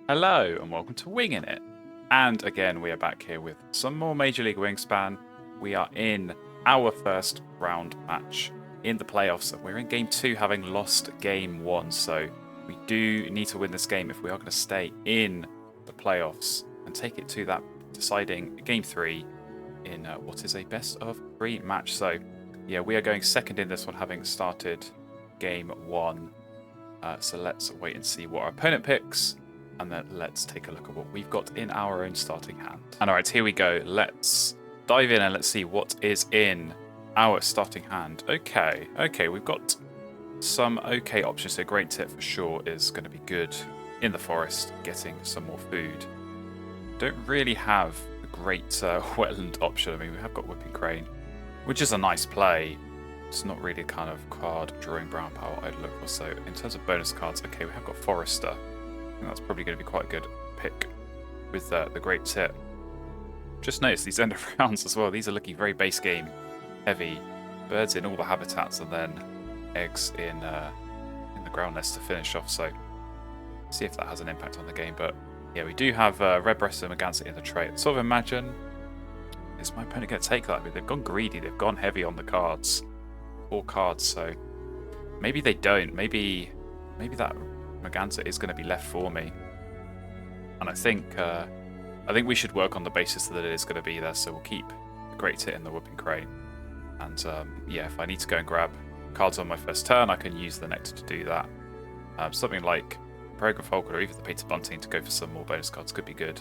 Hello and welcome to Wingin It. And again, we are back here with some more Major League Wingspan. We are in our first round match in the playoffs. We're in game 2, having lost game 1. So we do need to win this game if we are going to stay in the playoffs and take it to that deciding game 3 in what is a best of 3 match. So yeah, we are going second in this one, having started game 1. So let's wait and see what our opponent picks. And then let's take a look at what we've got in our own starting hand. And alright, here we go. Let's dive in and let's see what is in our starting hand. Okay, we've got some okay options. A great tip for sure is going to be good in the forest, getting some more food. Don't really have a great wetland option. I mean, we have got Whipping Crane, which is a nice play. It's not really kind of card drawing brown power I'd look for. So in terms of bonus cards, okay, we have got Forester. That's probably going to be quite a good pick with the great tip. Just notice these end of rounds as well. These are looking very base game heavy. Birds in all the habitats and then eggs in the ground nest to finish off. So see if that has an impact on the game. But yeah, we do have Redbreast and Macabe in the trait. Sort of imagine, is my opponent going to take that? I mean, they've gone greedy. They've gone heavy on the cards. 4 cards. So maybe they don't. Maybe that Macabe is going to be left for me, and I think we should work on the basis that it is going to be there. So we'll keep the Great Tit in the Whipping Crane, and yeah, if I need to go and grab cards on my first turn, I can use the Nectar to do that. Something like Program Falcon or even the Painted Bunting to go for some more bonus cards could be good.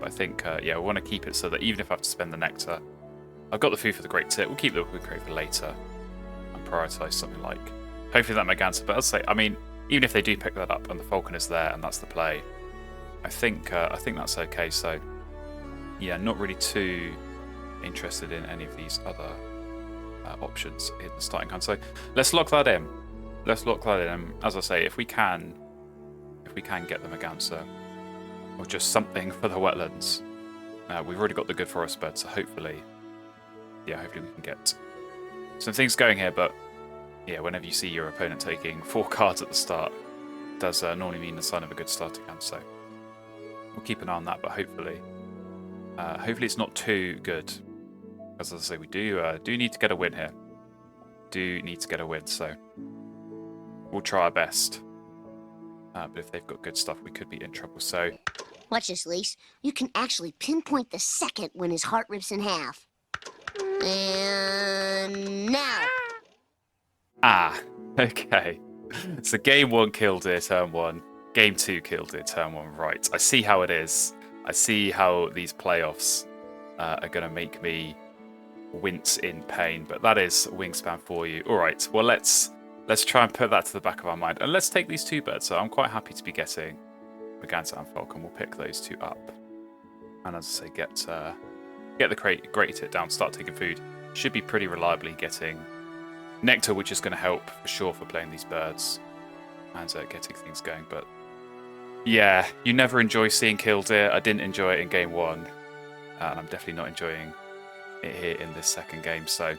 But I think yeah, I want to keep it so that even if I have to spend the Nectar, I've got the food for the Great Tit. We'll keep the Whipping Crane for later and prioritise something like hopefully that Macabe. But I'd say, I mean, even if they do pick that up and the Falcon is there and that's the play, I think that's okay. So yeah, not really too interested in any of these other options in the starting hand. So let's lock that in. And as I say, if we can get the Macabe or just something for the wetlands, we've already got the good forest bird. So hopefully we can get some things going here. But yeah, whenever you see your opponent taking 4 cards at the start, it does normally mean the sign of a good starting hand. So we'll keep an eye on that, but hopefully it's not too good. As I say, we do need to get a win here. So we'll try our best. But if they've got good stuff, we could be in trouble. So watch this, Lise. You can actually pinpoint the second when his heart rips in half. And now. Okay. So game 1 Killdeer, turn 1. Game 2 Killdeer, turn 1. Right. I see how it is. I see how these playoffs are going to make me wince in pain. But that is Wingspan for you. All right. Well, let's try and put that to the back of our mind. And let's take these 2 birds. So I'm quite happy to be getting Macabe and Falcon. We'll pick those 2 up. And as I say, get the Great Tit down, start taking food. Should be pretty reliably getting Nectar, which is going to help for sure for playing these birds and getting things going. But yeah, you never enjoy seeing Killdeer. I didn't enjoy it in game 1, and I'm definitely not enjoying it here in this second game. So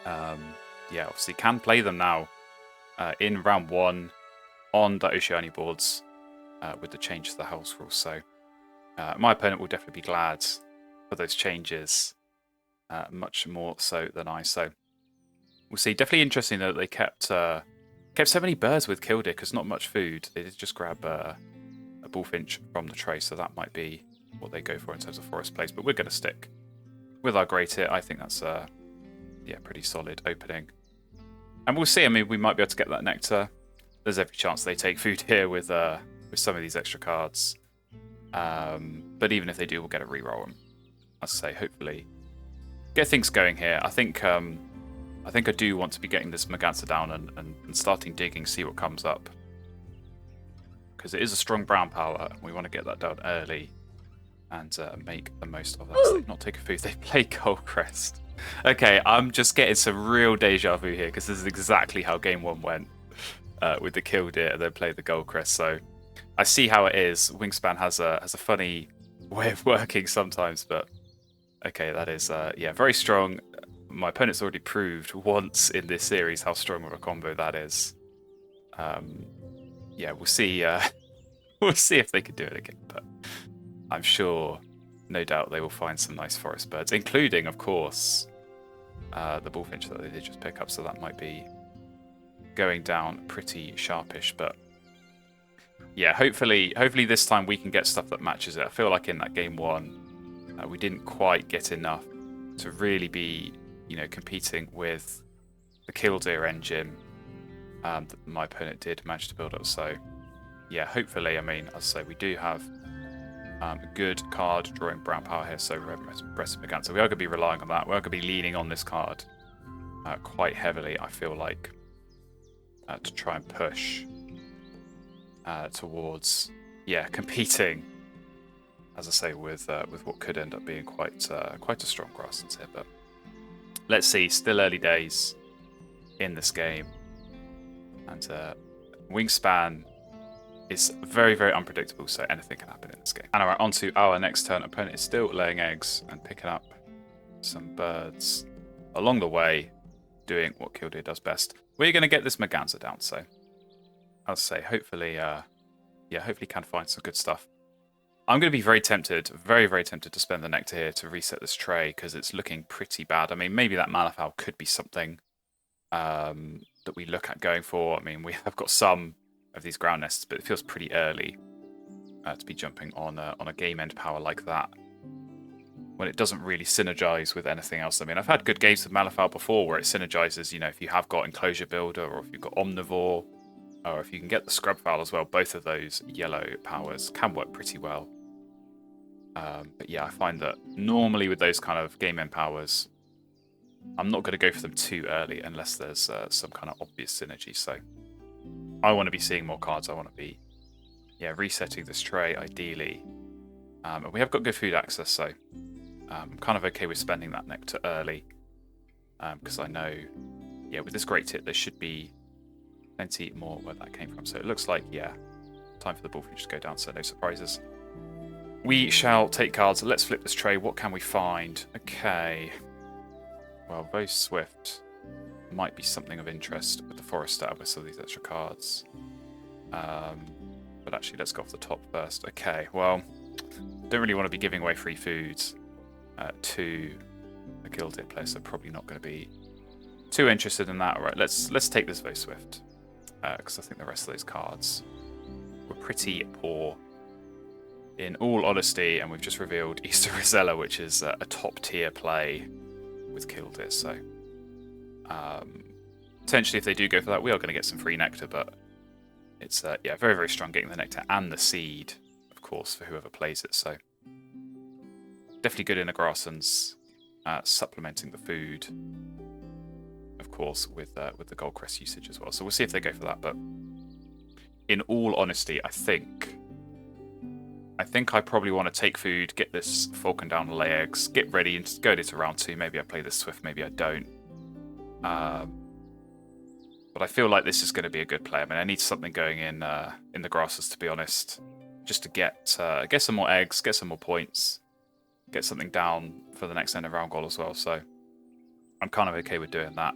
yeah, obviously can play them now in round 1 on the Oceania boards with the change to the house rules. So my opponent will definitely be glad for those changes, much more so than I. So we'll see. Definitely interesting that they kept so many birds with Killdeer because not much food. They did just grab a bullfinch from the tray, so that might be what they go for in terms of forest plays. But we're going to stick with our Great Tit. I think that's pretty solid opening. And we'll see. I mean, we might be able to get that Nectar. There's every chance they take food here with some of these extra cards. But even if they do, we'll get a reroll them. As I say, hopefully get things going here. I think I do want to be getting this Macabe down and starting digging, see what comes up. Because it is a strong brown power. We want to get that down early and make the most of that. So they've not taken food. They play Goldcrest. Okay, I'm just getting some real deja vu here because this is exactly how game 1 went with the Killdeer and then play the Goldcrest. So I see how it is. Wingspan has a funny way of working sometimes, but okay, that is very strong. My opponent's already proved once in this series how strong of a combo that is. Yeah, we'll see. We'll see if they can do it again. But I'm sure, no doubt, they will find some nice forest birds, including, of course, the bullfinch that they did just pick up. So that might be going down pretty sharpish. But yeah, hopefully this time we can get stuff that matches it. I feel like in that game 1, we didn't quite get enough to really be, competing with the Killdeer engine that my opponent did manage to build up. So yeah, hopefully, I mean, as I say, we do have a good card drawing brown power here. So Red Breast Merganser. So we are going to be relying on that. We're going to be leaning on this card quite heavily, I feel like, to try and push towards, competing, as I say, with what could end up being quite a strong grasslands here. But let's see. Still early days in this game, and Wingspan is very, very unpredictable. So anything can happen in this game. And alright, on to our next turn. Opponent is still laying eggs and picking up some birds along the way, doing what Killdeer does best. We're going to get this Merganser down. So I'll say, hopefully, hopefully can find some good stuff. I'm going to be very tempted, very, very tempted to spend the nectar here to reset this tray because it's looking pretty bad. I mean, maybe that Malifaux could be something that we look at going for. I mean, we have got some of these ground nests, but it feels pretty early to be jumping on a game end power like that when it doesn't really synergize with anything else. I mean, I've had good games with Malifaux before where it synergizes, if you have got Enclosure Builder or if you've got Omnivore, or if you can get the Scrub Fowl as well. Both of those yellow powers can work pretty well. But yeah, I find that normally with those kind of game end powers, I'm not going to go for them too early unless there's some kind of obvious synergy. So I want to be seeing more cards. I want to be, resetting this tray ideally. And we have got good food access, so I'm kind of okay with spending that nectar early. Because I know, with this great tip, there should be plenty more where that came from. So it looks like, time for the bullfinch to go down, so no surprises. We shall take cards. Let's flip this tray. What can we find? Okay. Well, very swift. Might be something of interest with the Forester with some of these extra cards. But actually, let's go off the top first. Okay, well, don't really want to be giving away free foods to a Killdeer player, so probably not going to be too interested in that. All right, let's take this very swift, because I think the rest of those cards were pretty poor, in all honesty, and we've just revealed Easter Rosella, which is a top tier play with Killdeer. So potentially, if they do go for that, we are going to get some free nectar, but it's very, very strong getting the nectar and the seed, of course, for whoever plays it. So definitely good in the grasslands, supplementing the food, of course, with the Goldcrest usage as well. So we'll see if they go for that. But in all honesty, I think I probably want to take food, get this Falcon down, lay eggs, get ready, and go into round 2. Maybe I play this Swift, maybe I don't. But I feel like this is going to be a good play. I mean, I need something going in the grasses, to be honest, just to get some more eggs, get some more points, get something down for the next end of round goal as well. So I'm kind of okay with doing that.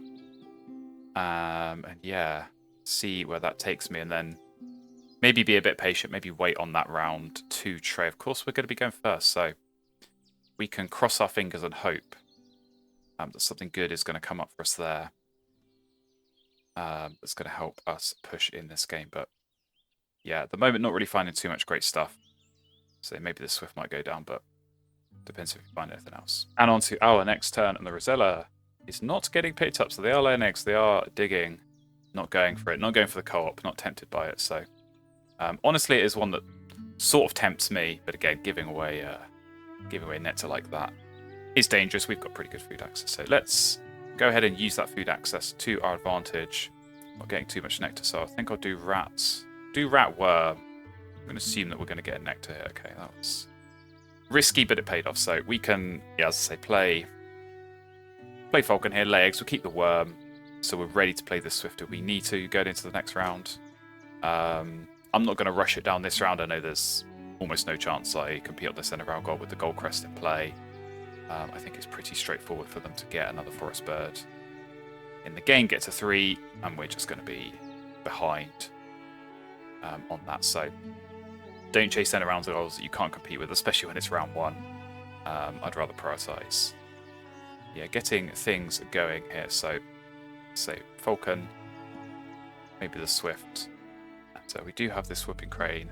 And see where that takes me, and then maybe be a bit patient, maybe wait on that round 2 tray. Of course, we're going to be going first, so we can cross our fingers and hope that something good is going to come up for us there. That's going to help us push in this game. But at the moment, not really finding too much great stuff. So maybe the Swift might go down, but depends if we find anything else. And on to our next turn, and the Rosella is not getting picked up. So they are laying eggs, they are digging, not going for it, not going for the co-op, not tempted by it. So honestly, it is one that sort of tempts me, but again, giving away nectar like that is dangerous. We've got pretty good food access, so let's go ahead and use that food access to our advantage. Not getting too much nectar, so I think I'll do rats. Do rat worm. I'm going to assume that we're going to get a nectar here. Okay, that was risky, but it paid off. So we can, as I say, play Falcon here, lay eggs. We'll keep the worm, so we're ready to play this Swift if we need to go into the next round. I'm not going to rush it down this round. I know there's almost no chance I compete on this end of round goal with the Goldcrest in play. I think it's pretty straightforward for them to get another Forest Bird in the game, get to 3, and we're just going to be behind on that. So don't chase any rounds of goals that you can't compete with, especially when it's round 1. I'd rather prioritise, getting things going here. So Falcon, maybe the Swift. And we do have this Whooping Crane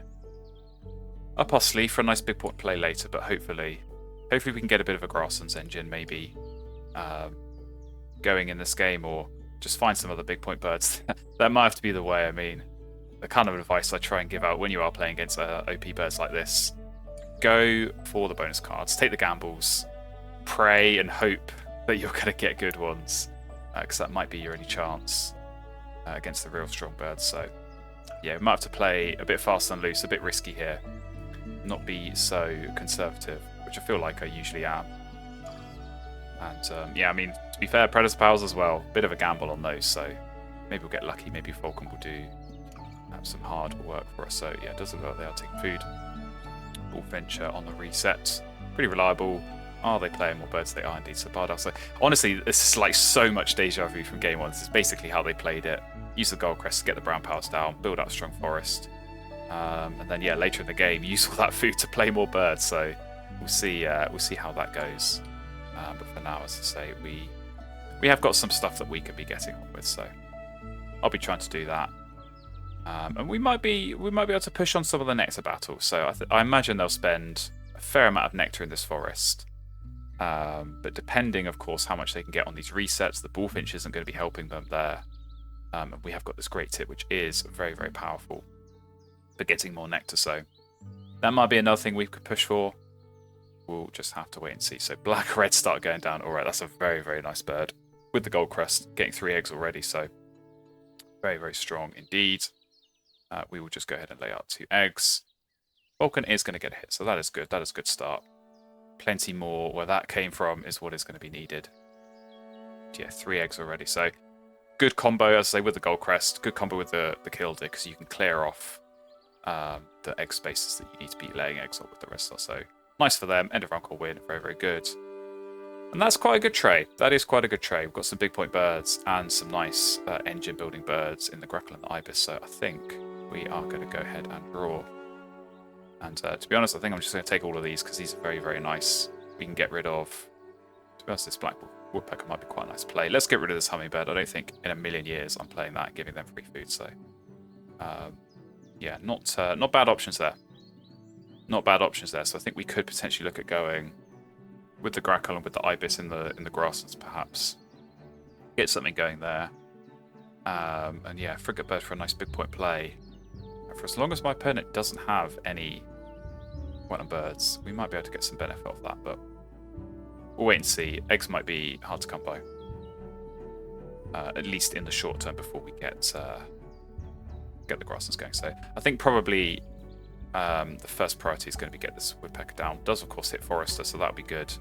up our sleeve for a nice big point play later, but hopefully we can get a bit of a Grasslands engine maybe going in this game, or just find some other big point birds. That might have to be the way. I mean, the kind of advice I try and give out when you are playing against OP birds like this: go for the bonus cards, take the gambles, pray and hope that you're going to get good ones, because that might be your only chance against the real strong birds. So we might have to play a bit fast and loose, a bit risky here, not be so conservative, which I feel like I usually am. And I mean, to be fair, Predator Pals as well, bit of a gamble on those, so maybe we'll get lucky, maybe Falcon will do some hard work for us. So it does look like they are taking food. Bullfinch on the reset, pretty reliable. Are they playing more birds? They are indeed. So Bardock. So honestly, this is like so much deja vu from game 1. This is basically how they played it. Use the Goldcrest to get the brown powers down, build up a strong forest, and then later in the game, use all that food to play more birds. So we'll see how that goes. But for now, as I say, we have got some stuff that we could be getting on with. So I'll be trying to do that, and we might be able to push on some of the nectar battles. So I imagine they'll spend a fair amount of nectar in this forest. But depending, of course, how much they can get on these resets, the Bullfinch isn't going to be helping them there. And we have got this great tip, which is very, very powerful for getting more nectar. So that might be another thing we could push for. We'll just have to wait and see. So black red start going down. All right, that's a very, very nice bird with the Goldcrest, getting 3 eggs already. So very, very strong indeed. We will just go ahead and lay out 2 eggs. Falcon is going to get a hit, so that is good. That is a good start. Plenty more where that came from is what is going to be needed. 3 eggs already. So good combo, as I say, with the Goldcrest. Good combo with the Killdeer, because you can clear off the egg spaces that you need to be laying eggs on with the rest. So nice for them. End of round call win. Very, very good. And that's quite a good trade. That is quite a good trade. We've got some big point birds and some nice engine building birds in the Grackle and the Ibis. So I think we are going to go ahead and draw. And to be honest, I think I'm just going to take all of these because these are very, very nice. We can get rid of, to be honest, this black woodpecker might be quite a nice play. Let's get rid of this hummingbird. I don't think in a million years I'm playing that and giving them free food. So, not bad options there. Not bad options there. So I think we could potentially look at going with the Grackle and with the Ibis in the grasslands, perhaps. Get something going there. Frigate bird for a nice big point play. And for as long as my opponent doesn't have any wetland birds, we might be able to get some benefit off that, but we'll wait and see. Eggs might be hard to come by, at least in the short term before we get the grasslands going. So I think probably the first priority is going to be get this woodpecker down. Does of course hit Forester, so that'll be good.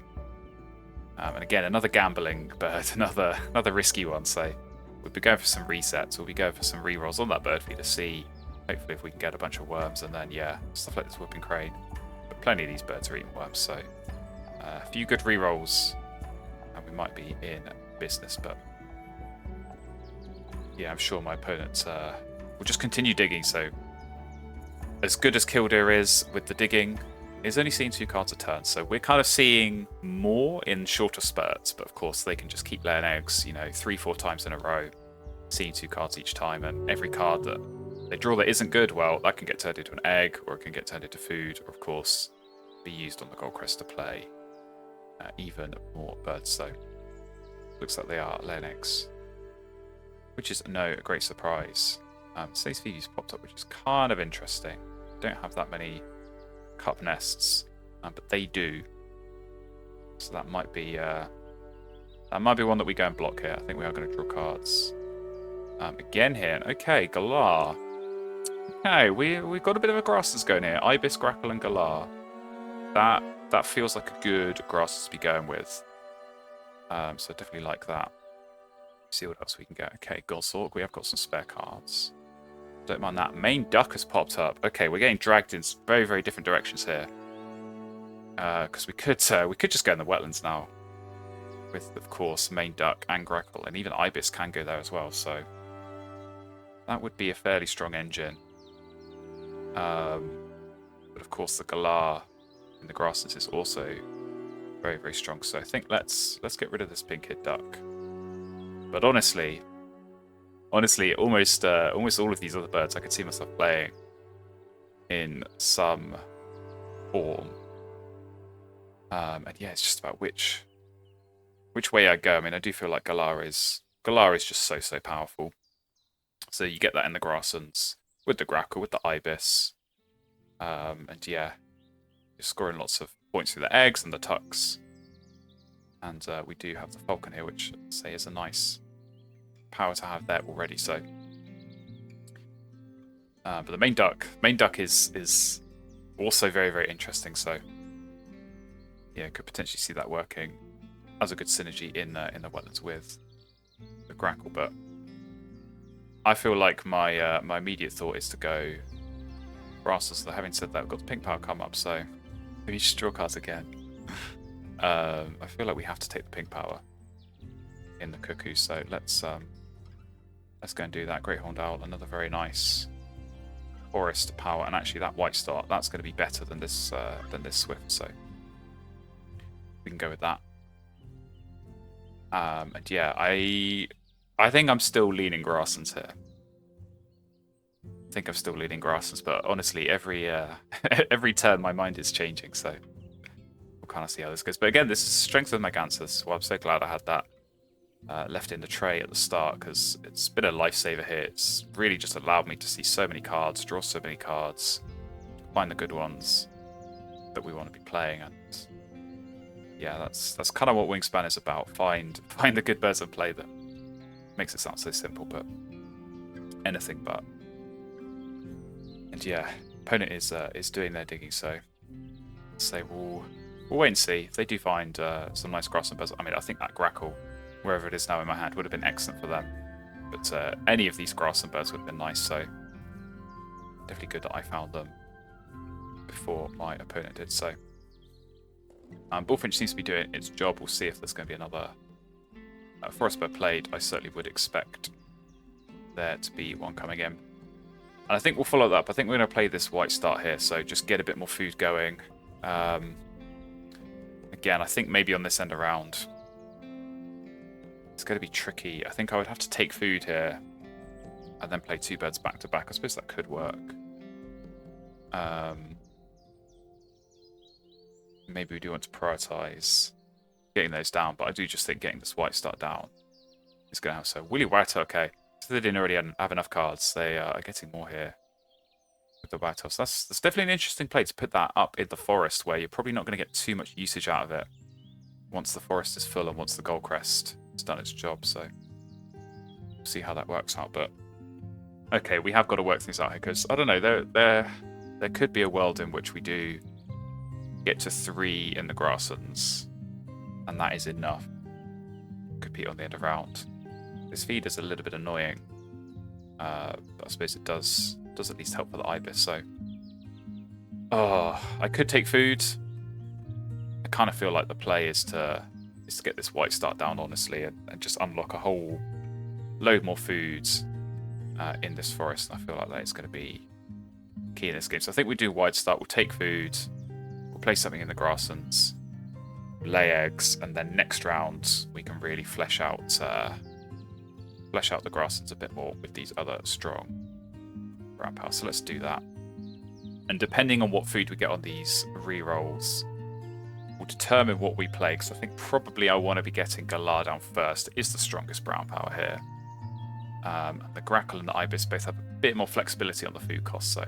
And again, another gambling bird, another risky one. So we'll be going for some resets. We'll be going for some rerolls on that bird feed to see, hopefully, if we can get a bunch of worms, and then stuff like this Whooping Crane. But plenty of these birds are eating worms, so a few good rerolls, and we might be in business. But I'm sure my opponent will just continue digging. So as good as Killdeer is with the digging, is only seeing 2 cards a turn. So we're kind of seeing more in shorter spurts, but of course they can just keep laying eggs, 3-4 times in a row, seeing 2 cards each time, and every card that they draw that isn't good, well, that can get turned into an egg, or it can get turned into food, or of course be used on the Goldcrest to play even more birds. So looks like they are laying eggs, which is no great surprise. Stace Phoebe's popped up, which is kind of interesting. Don't have that many cup nests, but they do. So that might be one that we go and block here. I think we are going to draw cards again here. Okay, Galar. Okay, we've got a bit of a grasslands going here. Ibis, Grackle, and Galar. That feels like a good grass to be going with. So I definitely like that. See what else we can get. Okay, Gulsork. We have got some spare cards. Don't mind that. Main Duck has popped up. Okay, we're getting dragged in very, very different directions here. Because we could just go in the wetlands now. With, of course, Main Duck and Grackle, and even Ibis can go there as well. So that would be a fairly strong engine. But of course the Galar in the grasslands is also very, very strong. So I think let's get rid of this pink-eared duck. But honestly, almost all of these other birds I could see myself playing in some form. And yeah, it's just about which way I go. I mean, I do feel like Galar is just so powerful. So you get that in the grasslands with the Grackle, with the Ibis. And yeah, you're scoring lots of points through the eggs and the tucks. And we do have the Falcon here, which I'd say is a nice power to have there already. So, but the main duck is also very, very interesting. So yeah, could potentially see that working as a good synergy in the wetlands with the Grackle. But I feel like my my immediate thought is to go grasslands. So having said that, we've got the pink power come up. So maybe just draw cards again. I feel like we have to take the pink power in the Cuckoo. So let's go and do that. Great Horned Owl, another very nice forest power, and actually that White Star, that's going to be better than this Swift. So we can go with that. And yeah, I think I'm still leaning grasslands here. I think I'm still leaning grasslands, but honestly, every every turn my mind is changing. So we'll kind of see how this goes. But again, this is strength of Meganthus. Well, I'm so glad I had that left in the tray at the start, because it's been a lifesaver here. It's really just allowed me to see so many cards, draw so many cards, find the good ones that we want to be playing. And yeah, that's kind of what Wingspan is about. Find the good birds and play them. Makes it sound so simple, but anything but. And yeah, opponent is doing their digging, so let's say we'll wait and see. If they do find some nice grassland birds, I mean, I think that Grackle, wherever it is now in my hand, would have been excellent for them. But any of these grassland birds would have been nice, so definitely good that I found them before my opponent did. So Bullfinch seems to be doing its job. We'll see if there's going to be another forest bird played. I certainly would expect there to be one coming in. And I think we'll follow that up. I think we're going to play this White Start here, so just get a bit more food going. Again, I think maybe on this end around, it's going to be tricky. I think I would have to take food here and then play two birds back to back. I suppose that could work. Maybe we do want to prioritize getting those down, but I do just think getting this White Start down is going to have so. Willy White, okay. So they didn't already have enough cards. They are getting more here with the White House. That's definitely an interesting play to put that up in the forest, where you're probably not going to get too much usage out of it once the forest is full and once the Goldcrest has done its job. So we'll see how that works out. But okay, we have got to work things out here, because I don't know, there could be a world in which we do get to 3 in the grasslands, and that is enough. Compete on the end of round. This feed is a little bit annoying, but I suppose it does at least help for the Ibis. So, I could take food. I kind of feel like the play is to get this White Start down, honestly, and just unlock a whole load more foods in this forest. And I feel like that is going to be key in this game. So I think we do White Start. We'll take food. We'll play something in the grasslands, lay eggs, and then next round we can really flesh out the grasslands a bit more with these other strong ground power. So let's do that. And depending on what food we get on these rerolls, will determine what we play. Because I think probably I want to be getting Galar down first. It is the strongest brown power here. The Grackle and the Ibis both have a bit more flexibility on the food cost. So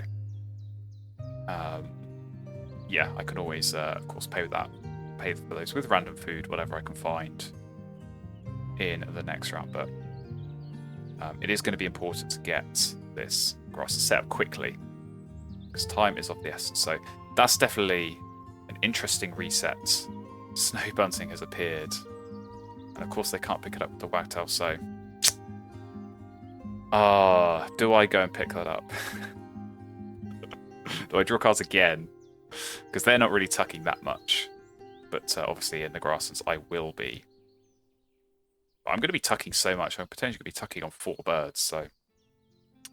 yeah, I can always, of course, pay for those with random food, whatever I can find in the next round. But it is going to be important to get this grass set up quickly, because time is of the essence. So that's definitely an interesting reset. Snow Bunting has appeared, and of course they can't pick it up with the Wagtail. So, do I go and pick that up? Do I draw cards again? Because they're not really tucking that much, but obviously in the grasslands I will be. I'm going to be tucking so much. I'm potentially going to be tucking on 4 birds, so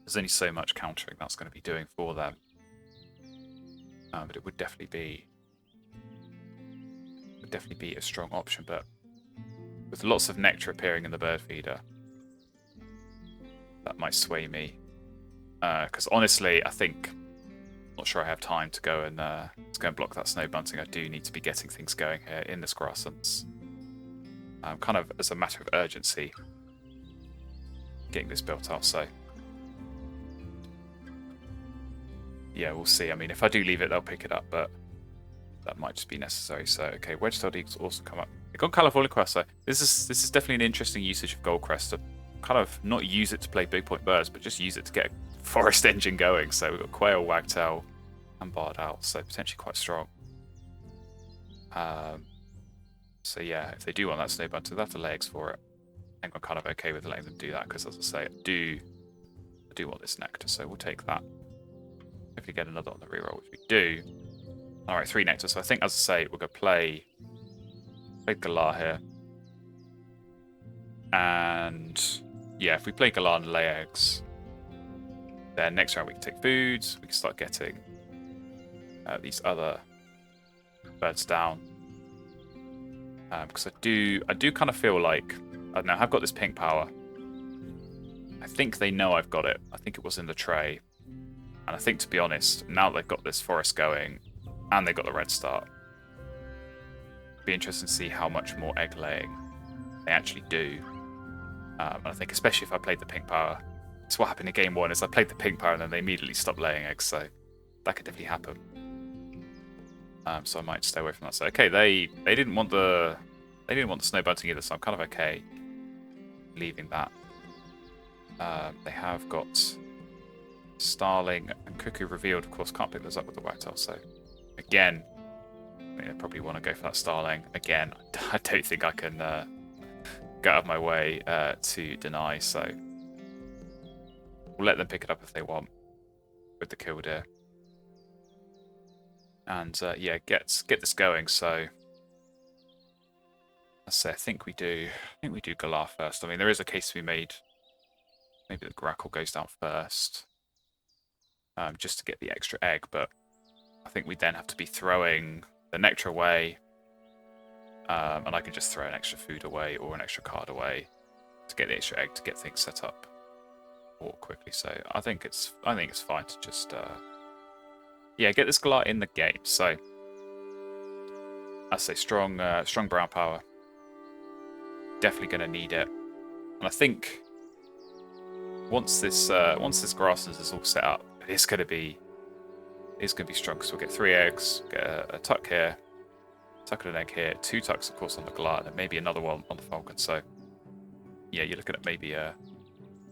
There's only so much countering that's going to be doing for them. But it would definitely be a strong option. But with lots of nectar appearing in the bird feeder, that might sway me. Because honestly, I think, not sure I have time to go and block that snow bunting. I do need to be getting things going here in this grasslands. Kind of as a matter of urgency, getting this built up. So yeah, we'll see. I mean, if I do leave it, they'll pick it up, but that might just be necessary. So okay, wedge-tailed eagles also come up. They've got California Quest, so this is definitely an interesting usage of Goldcrest to kind of not use it to play big point birds, but just use it to get a forest engine going. So we've got quail, wagtail, and barred owl, so potentially quite strong. So yeah, if they do want that snow bunting, they'll have to lay eggs for it. I think I'm kind of okay with letting them do that because, as I say, I do want this nectar, so we'll take that. If we get another on the reroll, which we do. All right, 3 nectar. So I think, as I say, we're going to play Galar here. And yeah, if we play Galar and lay eggs, then next round we can take foods. We can start getting these other birds down. Because I do kind of feel like, I don't know, I've got this pink power. I think they know I've got it. I think it was in the tray. And I think, to be honest, now they've got this forest going, and they've got the red start, it'd be interesting to see how much more egg laying they actually do. And I think, especially if I played the pink power, it's what happened in game 1, is I played the pink power and then they immediately stopped laying eggs, so that could definitely happen. So I might stay away from that. So okay, they didn't want the snow bunting either, so I'm kind of okay leaving that. They have got starling and cuckoo revealed. Of course, can't pick those up with the whitetail. So again, I mean, I probably want to go for that starling again. I don't think I can get out of my way to deny. So we'll let them pick it up if they want with the Killdeer. And yeah, get this going. So I think we do Galar first. I mean, there is a case to be made. Maybe the grackle goes down first, just to get the extra egg. But I think we then have to be throwing the nectar away, and I can just throw an extra food away or an extra card away to get the extra egg to get things set up more quickly. So I think it's fine to just yeah, get this Galar in the game. So I say strong brown power. Definitely going to need it, and I think once this grasslands is all set up, it's going to be strong. So we'll get 3 eggs, get a tuck here, tuck and an egg here, 2 tucks of course on the Galar, and maybe another one on the Falcon. So yeah, you're looking at maybe a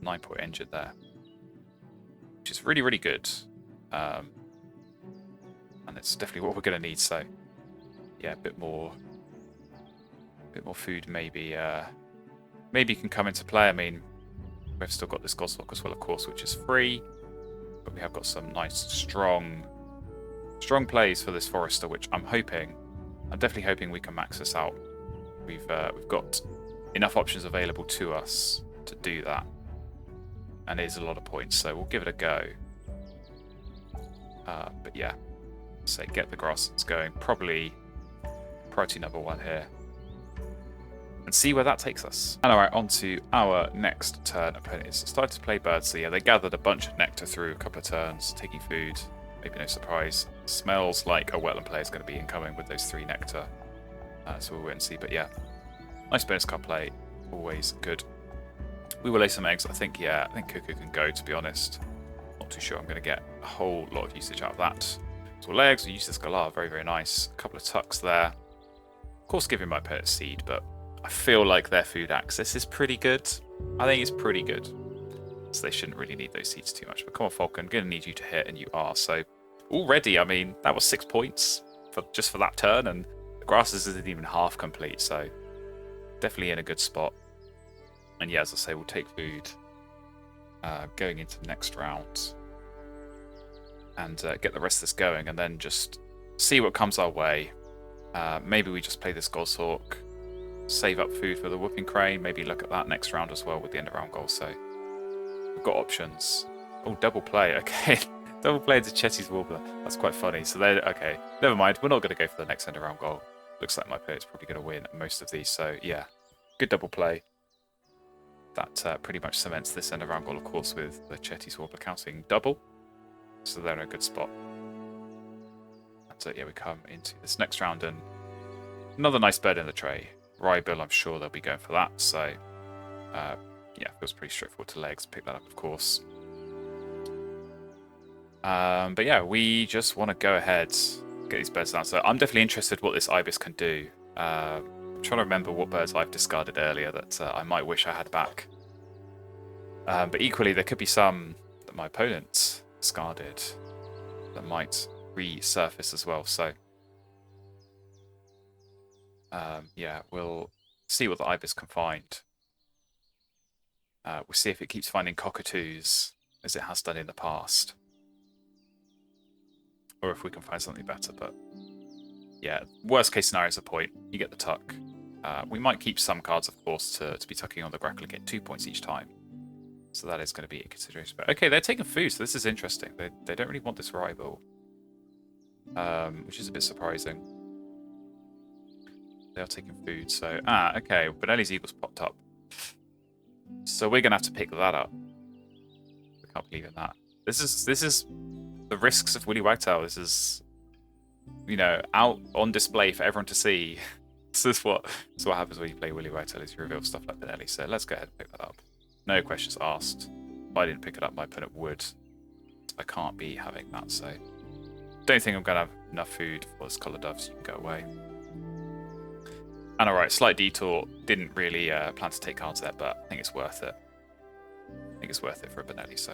9-point engine there, which is really, really good. And it's definitely what we're going to need. So yeah, a bit more food maybe can come into play. I mean, we've still got this Goshawk as well, of course, which is free, but we have got some nice strong plays for this Forester, which I'm definitely hoping we can max this out. We've got enough options available to us to do that, and it is a lot of points, so we'll give it a go. But yeah, so get the grasslands going, probably priority number 1 here, and see where that takes us. And alright, on to our next turn. Opponent is started to play birds, so yeah, they gathered a bunch of nectar through a couple of turns, taking food, maybe no surprise. Smells like a wetland player is going to be incoming with those 3 nectar, so we'll wait and see. But yeah, nice bonus card play, always good. We will lay some eggs. I think Cuckoo can go, to be honest. Not too sure I'm going to get a whole lot of usage out of that. So we'll lay eggs, we'll use this Galar, very, very nice. A couple of tucks there. Of course, giving my opponent a seed, but I feel like their food access is pretty good. I think it's pretty good. So they shouldn't really need those seeds too much. But come on, Falcon, I'm going to need you to hit, and you are. So already, I mean, that was 6 points just for that turn, and the grasses isn't even half complete. So definitely in a good spot. And yeah, as I say, we'll take food going into the next round and get the rest of this going, and then just see what comes our way. Maybe we just play this Goshawk, save up food for the Whooping Crane, maybe look at that next round as well with the end of round goal. So we've got options. Oh, double play. Okay. Double play into Chetty's Warbler. That's quite funny. So they're okay. Never mind. We're not going to go for the next end around goal. Looks like my opponent's probably going to win most of these. So yeah, good double play. That pretty much cements this end around goal, of course, with the Chetty's Warbler counting double. So they're in a good spot. And so yeah, we come into this next round and another nice bird in the tray. Rybill, I'm sure they'll be going for that. So yeah, feels pretty straightforward to legs. Pick that up, of course. But yeah, we just want to go ahead, get these birds down. So I'm definitely interested what this ibis can do. I'm trying to remember what birds I've discarded earlier that I might wish I had back. But equally, there could be some that my opponents discarded that might resurface as well. So yeah, we'll see what the ibis can find. We'll see if it keeps finding cockatoos as it has done in the past. Or if we can find something better, but yeah, worst case scenario is a point. You get the tuck. We might keep some cards, of course, to be tucking on the grackle and get 2 points each time. So that is going to be a consideration. But okay, they're taking food, so this is interesting. They don't really want this rival, which is a bit surprising. They are taking food, so okay. Benelli's Eagles popped up, so we're going to have to pick that up. I can't believe in that. This is the risks of Willy Wagtail. This is, you know, out on display for everyone to see. This is what happens when you play Willy Wagtail, is you reveal stuff like Benelli. So let's go ahead and pick that up. No questions asked. If I didn't pick it up, my opponent would. I can't be having that, so don't think I'm going to have enough food for this colour dove, so you can go away. And alright, slight detour. Didn't really plan to take cards there, but I think it's worth it. I think it's worth it for a Benelli, so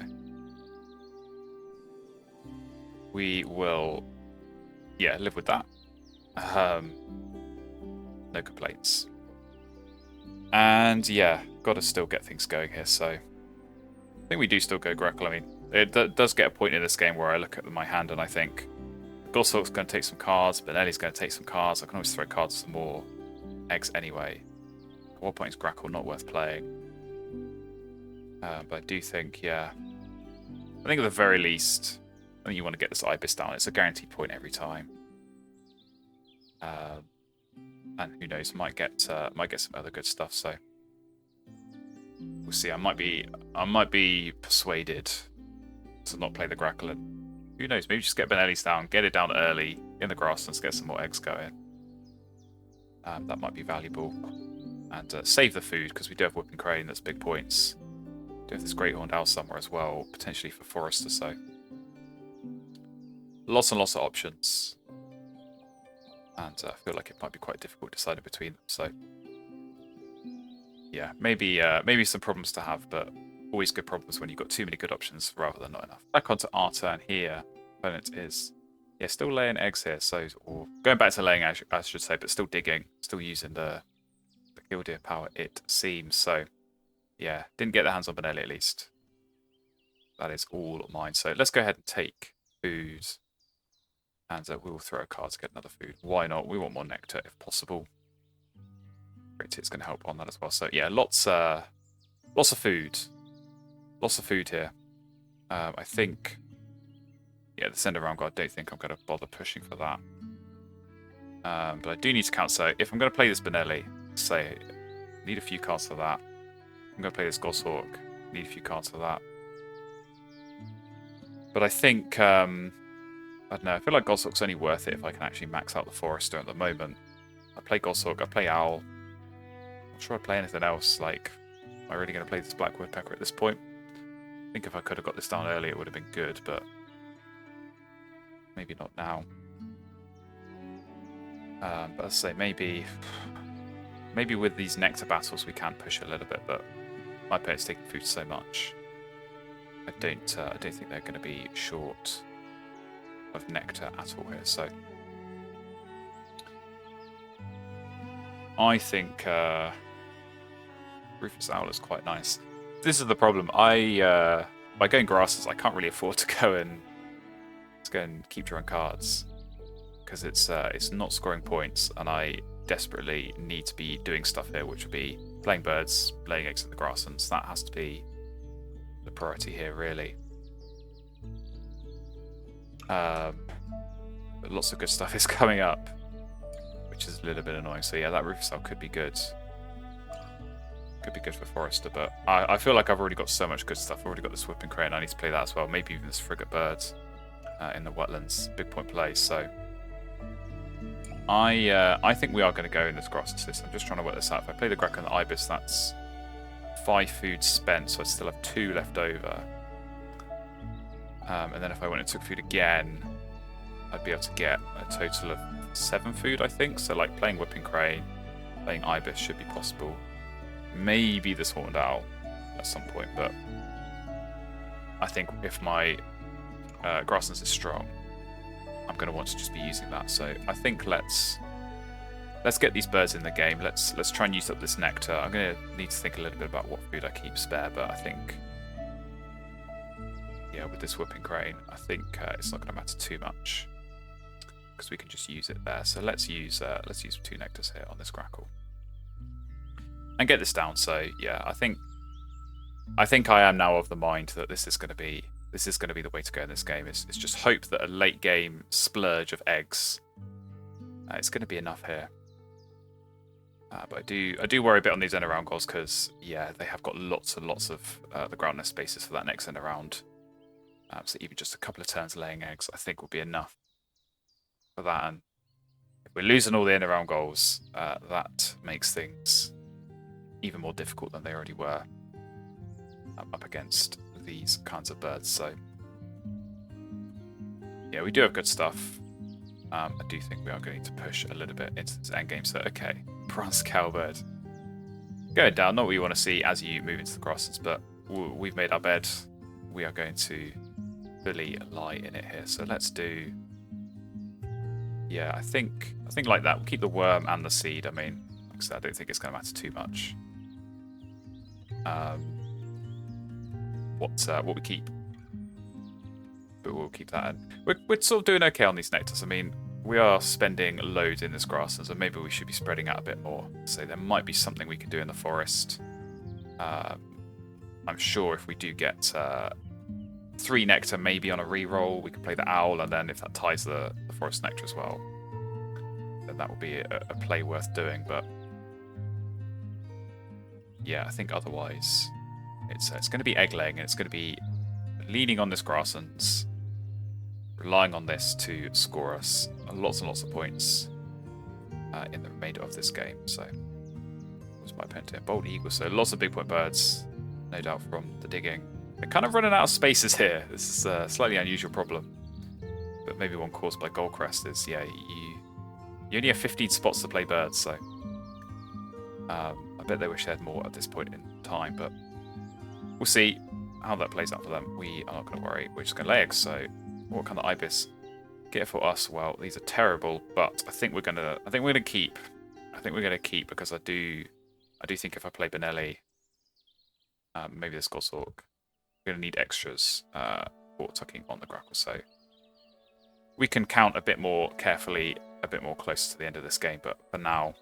we will, yeah, live with that. No complaints. And yeah, got to still get things going here. So I think we do still go Grackle. I mean, it does get a point in this game where I look at my hand and I think Goshawk's going to take some cards, Benelli's going to take some cards. I can always throw cards for more eggs anyway. At what point is Grackle not worth playing? But I do think, yeah, I think at the very least, I think you want to get this ibis down. It's a guaranteed point every time. And who knows, might get some other good stuff. So we'll see. I might be persuaded to not play the Grackle, and who knows, maybe just get Benelli's down, get it down early in the grasslands, get some more eggs going. That might be valuable, and save the food because we do have Whipping Crane. That's big points. Do have this Great Horned Owl somewhere as well, potentially for Forrester. So lots and lots of options. And I feel like it might be quite difficult deciding between them. So yeah, maybe some problems to have, but always good problems when you've got too many good options rather than not enough. Back onto our turn here. Opponent is, yeah, still laying eggs here. So, or going back to laying, I should say, but still digging, still using the Killdeer power, it seems. So yeah, didn't get their hands on Benelli at least. That is all mine. So let's go ahead and take food. And we will throw a card to get another food. Why not? We want more nectar if possible. Great, it's going to help on that as well. So yeah, lots of food. Lots of food here. I think, yeah, the send around guard, I don't think I'm going to bother pushing for that. But I do need to count. So if I'm going to play this Benelli, say, need a few cards for that. I'm going to play this Goshawk, need a few cards for that. But I think, I don't know, I feel like Goshawk's only worth it if I can actually max out the Forester at the moment. I play Goshawk, I play Owl. I'm not sure I play anything else. Like, am I really going to play this Black Woodpecker at this point? I think if I could have got this down earlier, it would have been good, but maybe not now. But as I say, maybe with these Nectar battles we can push a little bit, but my opponent's taking food so much. I don't think they're going to be short of nectar at all here, so I think Rufus Owl is quite nice. This is the problem. By going grasses, I can't really afford to go and keep drawing cards because it's not scoring points, and I desperately need to be doing stuff here, which would be playing birds, laying eggs in the grasslands. That has to be the priority here, really. But lots of good stuff is coming up, which is a little bit annoying. So yeah, that roof cell could be good. Could be good for Forester, but I feel like I've already got so much good stuff. I've already got this whipping crane. I need to play that as well. Maybe even this frigate bird in the wetlands. Big point play. So I think we are going to go in this grass system. I'm just trying to work this out. If I play the Greco and the Ibis, that's 5 food spent, so I still have 2 left over. And then if I went and took food again, I'd be able to get a total of 7 food, I think. So like playing whipping crane, playing Ibis should be possible. Maybe this horned owl at some point, but I think if my grasslands is strong, I'm going to want to just be using that. So I think let's get these birds in the game. Let's try and use up this nectar. I'm going to need to think a little bit about what food I keep spare, but I think, yeah, with this whipping crane, I think it's not going to matter too much because we can just use it there. So let's use 2 nectars here on this grackle and get this down. So yeah, I think I am now of the mind that this is going to be the way to go in this game. Is just hope that a late game splurge of eggs it's going to be enough here. But I do worry a bit on these end around goals because yeah, they have got lots and lots of the ground nest spaces for that next end around. So even just a couple of turns laying eggs, I think will be enough for that. And if we're losing all the end around goals, that makes things even more difficult than they already were up against these kinds of birds. So yeah, we do have good stuff. I do think we are going to push a little bit into this end game. So okay, bronze cowbird going down. Not what you want to see as you move into the grasslands, but we've made our bed. We are going to fully lie in it here. So let's do. Yeah, I think like that. We'll keep the worm and the seed. I mean, like I said, I don't think it's going to matter too much. What we keep, but we'll keep that in. We're sort of doing okay on these nectars. I mean, we are spending loads in this grasslands, so maybe we should be spreading out a bit more. So there might be something we can do in the forest. I'm sure if we do get 3 nectar, maybe on a reroll, we can play the owl, and then if that ties the forest nectar as well, then that will be a play worth doing. But yeah, I think otherwise it's going to be egg laying, and it's going to be leaning on this grasslands, relying on this to score us lots and lots of points in the remainder of this game. So what's my opponent here? Bold eagle. So lots of big point birds, no doubt from the digging. They're kind of running out of spaces here. This is a slightly unusual problem, but maybe one caused by Goldcrest is, yeah, you only have 15 spots to play birds, so I bet they wish they had more at this point in time, but we'll see how that plays out for them. We are not going to worry. We're just going to lay eggs. So what kind of ibis get for us? Well, these are terrible, but I think we're going to keep. I think we're going to keep because I do think if I play Benelli, maybe this Goshawk, we're going to need extras for tucking on the grackle. So we can count a bit more carefully, a bit more close to the end of this game. But for now,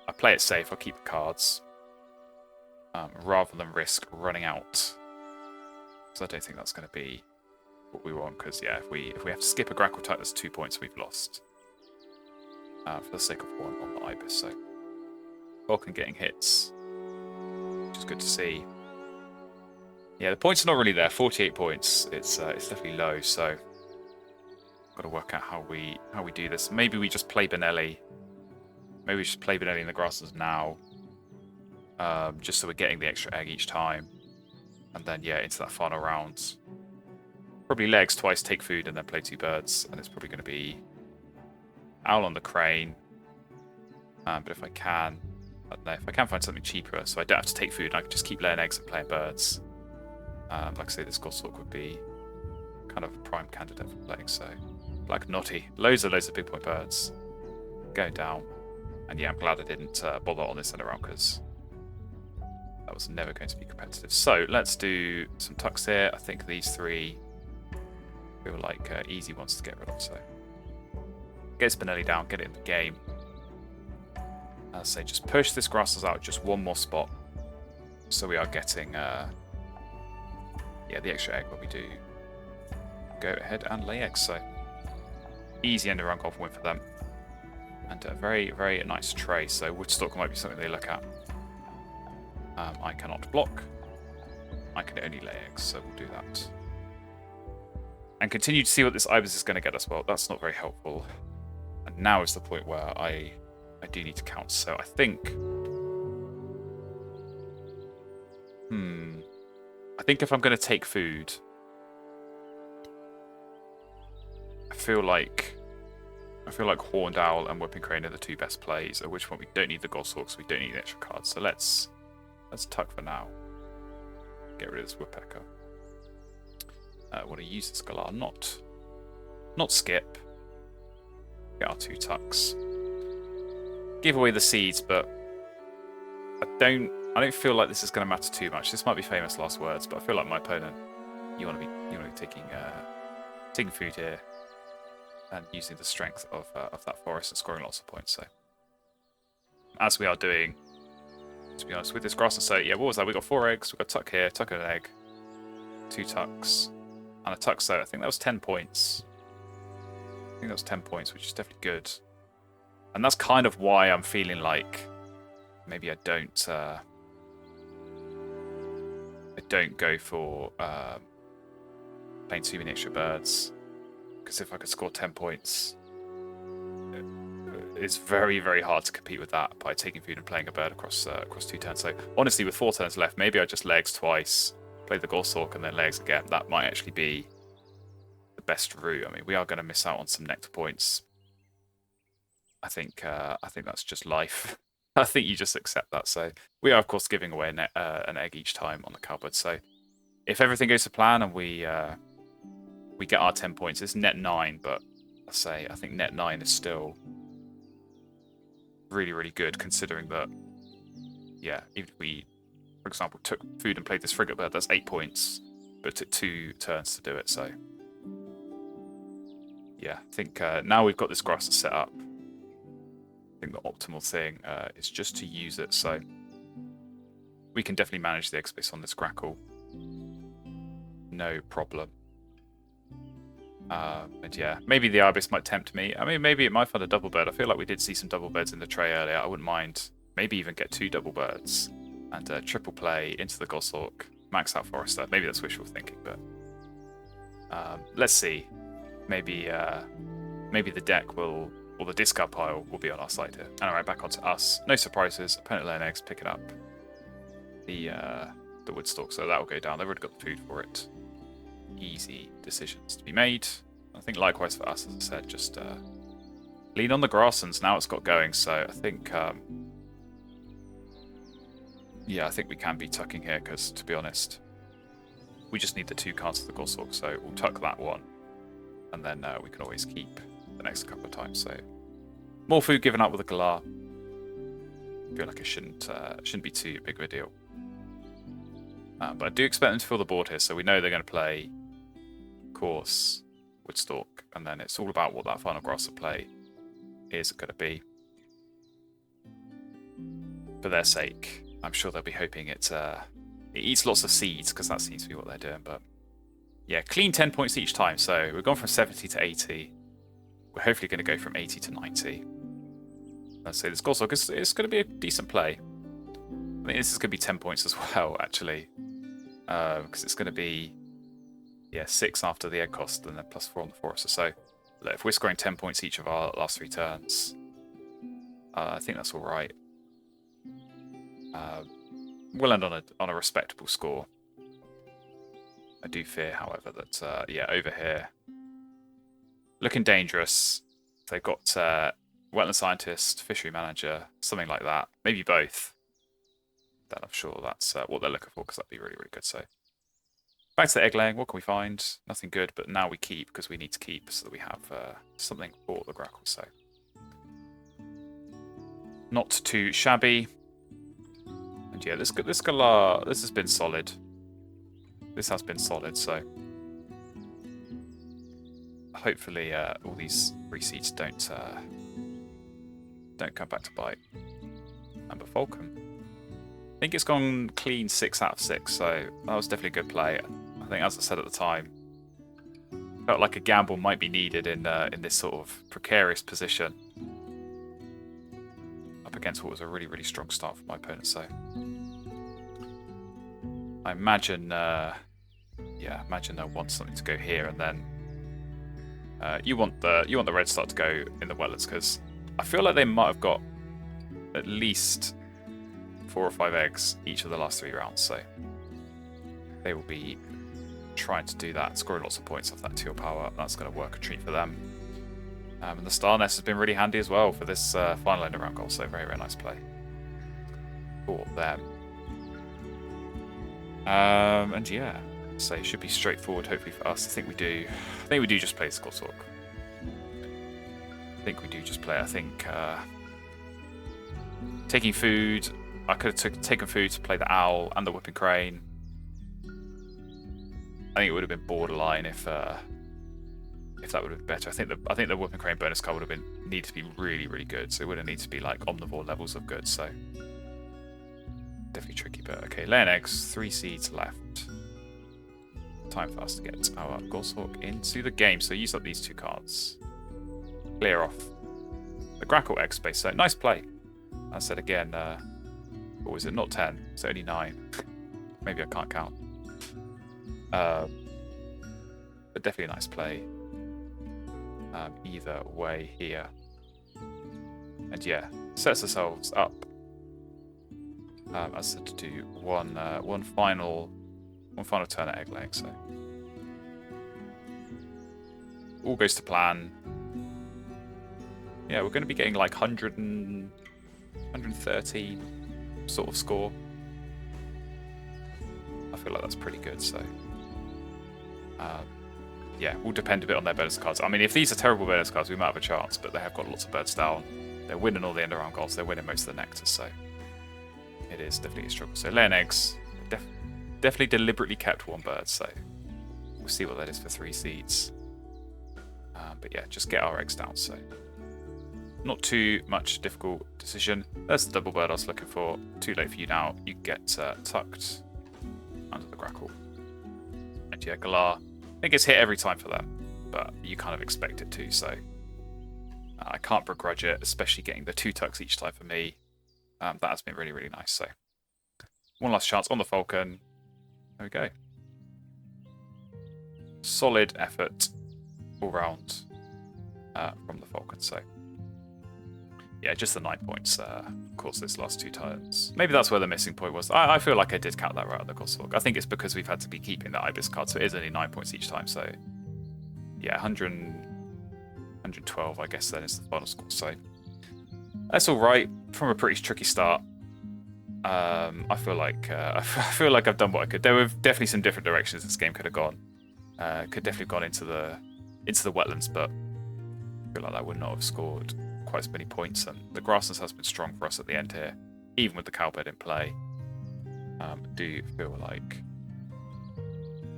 I play it safe. I'll keep the cards rather than risk running out. So I don't think that's going to be what we want. Because yeah, if we have to skip a grackle type, that's 2 points we've lost for the sake of 1 on the ibis. So Vulcan getting hits, which is good to see. Yeah, the points are not really there. 48 points. It's definitely low. So got to work out how we do this. Maybe we just play Benelli. Maybe we just play Benelli in the grasslands now, just so we're getting the extra egg each time, and then yeah, into that final round. Probably legs twice, take food, and then play 2 birds. And it's probably going to be owl on the crane. But if I can, I don't know, if I can find something cheaper, so I don't have to take food, and I can just keep laying eggs and playing birds. Like I say, this Goshawk would be kind of a prime candidate for playing. So Black Naughty, loads of big point birds going down. And yeah, I'm glad I didn't bother on this end around because that was never going to be competitive. So let's do some tucks here. I think these 3 feel like easy ones to get rid of. So get Spinelli down, get it in the game. As I say, just push this grasslands out just 1 more spot. So we are getting yeah, the extra egg when we do go ahead and lay eggs. So Easy end of round golf win for them. And a very, very nice tray. So Woodstock might be something they look at. I cannot block. I can only lay eggs, so we'll do that. And continue to see what this Ibis is going to get us. Well, that's not very helpful. And now is the point where I do need to count. So I think... I think if I'm going to take food... I feel like Horned Owl and Whipping Crane are the two best plays, at which point we don't need the Goshawk, so we don't need the extra cards. So let's tuck for now. Get rid of this Woodpecker. Want to use this Galar, not skip. Get our 2 tucks. Give away the seeds, but I don't feel like this is going to matter too much. This might be famous last words, but I feel like my opponent, you want to be taking food here and using the strength of that forest and scoring lots of points. So as we are doing, to be honest, with this grassland. So yeah, what was that? We got 4 eggs. We got a tuck here, tuck and an egg, 2 tucks, and a tuck. So I think that was 10 points. I think that was 10 points, which is definitely good. And that's kind of why I'm feeling like maybe I don't go for playing too many extra birds, because if I could score 10 points, it's very, very hard to compete with that by taking food and playing a bird across 2 turns. So honestly, with 4 turns left, maybe I just legs twice, play the Goshawk, and then legs again. That might actually be the best route. I mean, we are going to miss out on some nectar points. I think that's just life. I think you just accept that. So we are, of course, giving away an egg each time on the cupboard. So if everything goes to plan and we get our 10 points, it's net 9. But I think net 9 is still really, really good, considering that, yeah, even if we, for example, took food and played this frigate bird, that's 8 points, but it took 2 turns to do it. So yeah, I think now we've got this grass to set up, I think the optimal thing is just to use it. So we can definitely manage the egg space on this grackle, no problem. And yeah, maybe the Ibis might tempt me. I mean, maybe it might find a double bird. I feel like we did see some double birds in the tray earlier. I wouldn't mind maybe even get 2 double birds and triple play into the Goshawk, max out Forester. Maybe that's wishful thinking, but let's see. Maybe the deck will, or the discard pile will be on our side here. Alright, back onto us. No surprises. Opponent laying eggs, pick it up. The Woodstock, so that will go down. They've already got the food for it. Easy decisions to be made. I think likewise for us, as I said, just lean on the grasslands. Now it's got going, so I think yeah, I think we can be tucking here, because to be honest, we just need the 2 cards of the Goshawk, so we'll tuck that one, and then we can always keep the next couple of times. So more food given up with a Galar. I feel like it shouldn't be too big of a deal. But I do expect them to fill the board here, so we know they're going to play course, Woodstock, and then it's all about what that final grassland play is going to be. For their sake, I'm sure they'll be hoping it eats lots of seeds, because that seems to be what they're doing. But yeah, clean 10 points each time, so we've gone from 70 to 80. We're hopefully going to go from 80 to 90. Let's say this Goshawk is going to be a decent play. I think this is going to be 10 points as well, actually. Because it's going to be, yeah, 6 after the egg cost and then +4 on the Forester. So look, if we're scoring 10 points each of our last 3 turns, I think that's all right. We'll end on a respectable score. I do fear, however, that yeah, over here, looking dangerous. They've got wetland scientist, fishery manager, something like that. Maybe both. Then I'm sure that's what they're looking for, because that'd be really, really good. So back to the egg laying. What can we find? Nothing good, but now we keep, because we need to keep so that we have something for the grackle. So not too shabby. And yeah, this Galar, this has been solid. This has been solid. So hopefully all these reseeds don't come back to bite. Amber Falcon. I think it's gone clean 6 out of 6, so that was definitely a good play. I think, as I said at the time, Felt like a gamble might be needed in this sort of precarious position. Up against what was a really, really strong start for my opponent, so... I imagine, imagine they'll want something to go here, and then you want the red start to go in the wetlands, because I feel like they might have got at least 4 or 5 eggs each of the last 3 rounds, so they will be trying to do that, scoring lots of points off that teal power. That's going to work a treat for them. And the star nest has been really handy as well for this final end of round goal, so very, very nice play for them. And yeah, so it should be straightforward hopefully for us. I think we do just play Skull Talk. I think taking food, I could have taken food to play the owl and the whipping crane. I think it would have been borderline if that would have been better. I think the whipping crane bonus card would have need to be really, really good. So it would have needed to be like omnivore levels of good. So definitely tricky, but okay. Laying eggs, 3 seeds left. Time for us to get our Goshawk into the game. So use up these 2 cards. Clear off the Grackle egg space. So nice play. I said again, what was it? Not 10. It's only 9. Maybe I can't count. But definitely a nice play. Either way here. And yeah, sets ourselves up as I said, to do one final turn at egg laying. So all goes to plan. Yeah, we're going to be getting like 130 sort of score. I feel like that's pretty good. So yeah, will depend a bit on their bonus cards. I mean, if these are terrible bonus cards, we might have a chance, but they have got lots of birds down. They're winning all the end round goals. They're winning most of the nectar, so it is definitely a struggle. So laying eggs, definitely deliberately kept 1 bird, so we'll see what that is for 3 seeds. But yeah, just get our eggs down, so not too much difficult decision. There's the double bird I was looking for. Too late for you now. You get tucked under the Grackle. And yeah, Galar, I think it's hit every time for them, but you kind of expect it to, so I can't begrudge it, especially getting the 2 tucks each time for me. That has been really, really nice. So one last chance on the Falcon. There we go. Solid effort all round from the Falcon. So yeah, just the 9 points. Of course, this last 2 turns. Maybe that's where the missing point was. I feel like I did count that right on the Goshawk. I think it's because we've had to be keeping the Ibis card, so it is only 9 points each time. So yeah, 112, I guess, then is the final score. So that's all right from a pretty tricky start. I feel like I've done what I could. There were definitely some different directions this game could have gone. Could definitely have gone into the wetlands, but I feel like that would not have scored quite as many points. And the grasslands has been strong for us at the end here, even with the cowbird in play. Do feel like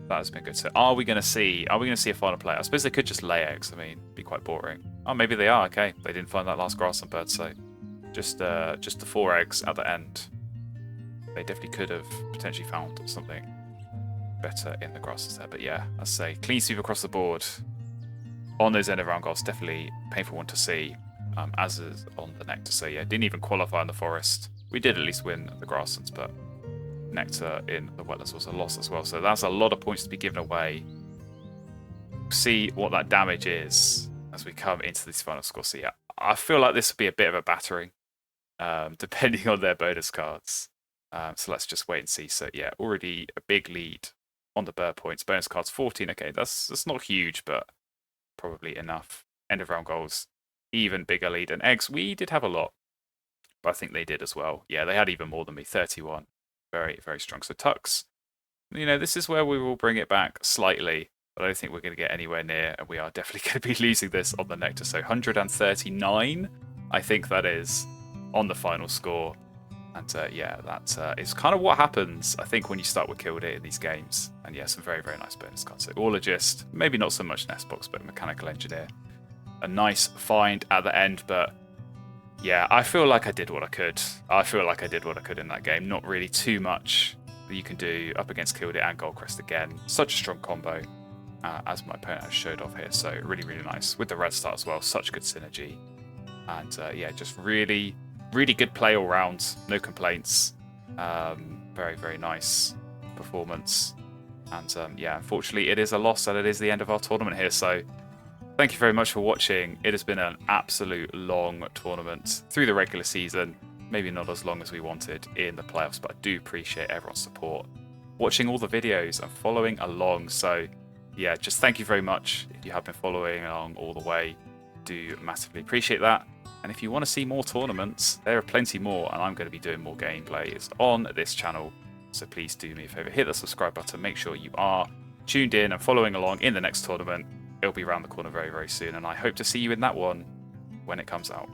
that has been good. So are we going to see a final play? I suppose they could just lay eggs. I mean, it'd be quite boring. Oh, maybe they are. Okay, they didn't find that last grassland bird, so just the 4 eggs at the end. They definitely could have potentially found something better in the grasslands there. But yeah, I say clean sweep across the board on those end of round goals. Definitely a painful one to see, as is on the nectar. So yeah, didn't even qualify in the forest. We did at least win the grasslands, but nectar in the wetlands was a loss as well. So that's a lot of points to be given away. See what that damage is as we come into this final score. So yeah, I feel like this will be a bit of a battering, depending on their bonus cards. So let's just wait and see. So yeah, already a big lead on the bird points. Bonus cards 14. Okay, that's not huge, but probably enough. End of round goals, even bigger lead. And eggs, we did have a lot, but I think they did as well. Yeah, they had even more than me. 31. Very, very strong. So tucks, you know, this is where we will bring it back slightly. But I don't think we're going to get anywhere near, and we are definitely going to be losing this on the nectar. So 139, I think that is, on the final score. And yeah, that is kind of what happens, I think, when you start with Killdeer in these games. And yeah, some very, very nice bonus cards. So Ologist, maybe not so much Nest Box, but Mechanical Engineer. A nice find at the end, but yeah, I feel like I did what I could. In that game. Not really too much that you can do up against Killdeer and Goldcrest again. Such a strong combo. as my opponent has showed off here. So really, really nice. With the red start as well, such good synergy. And yeah, just really, really good play all round. No complaints. Very, very nice performance. And yeah, unfortunately, it is a loss and it is the end of our tournament here. So thank you very much for watching. It has been an absolute long tournament through the regular season. Maybe not as long as we wanted in the playoffs, but I do appreciate everyone's support, watching all the videos and following along. So yeah, just thank you very much. If you have been following along all the way, do massively appreciate that. And if you want to see more tournaments, there are plenty more, and I'm going to be doing more gameplays on this channel. So please do me a favor, hit the subscribe button, make sure you are tuned in and following along in the next tournament. It'll be around the corner very, very soon, and I hope to see you in that one when it comes out.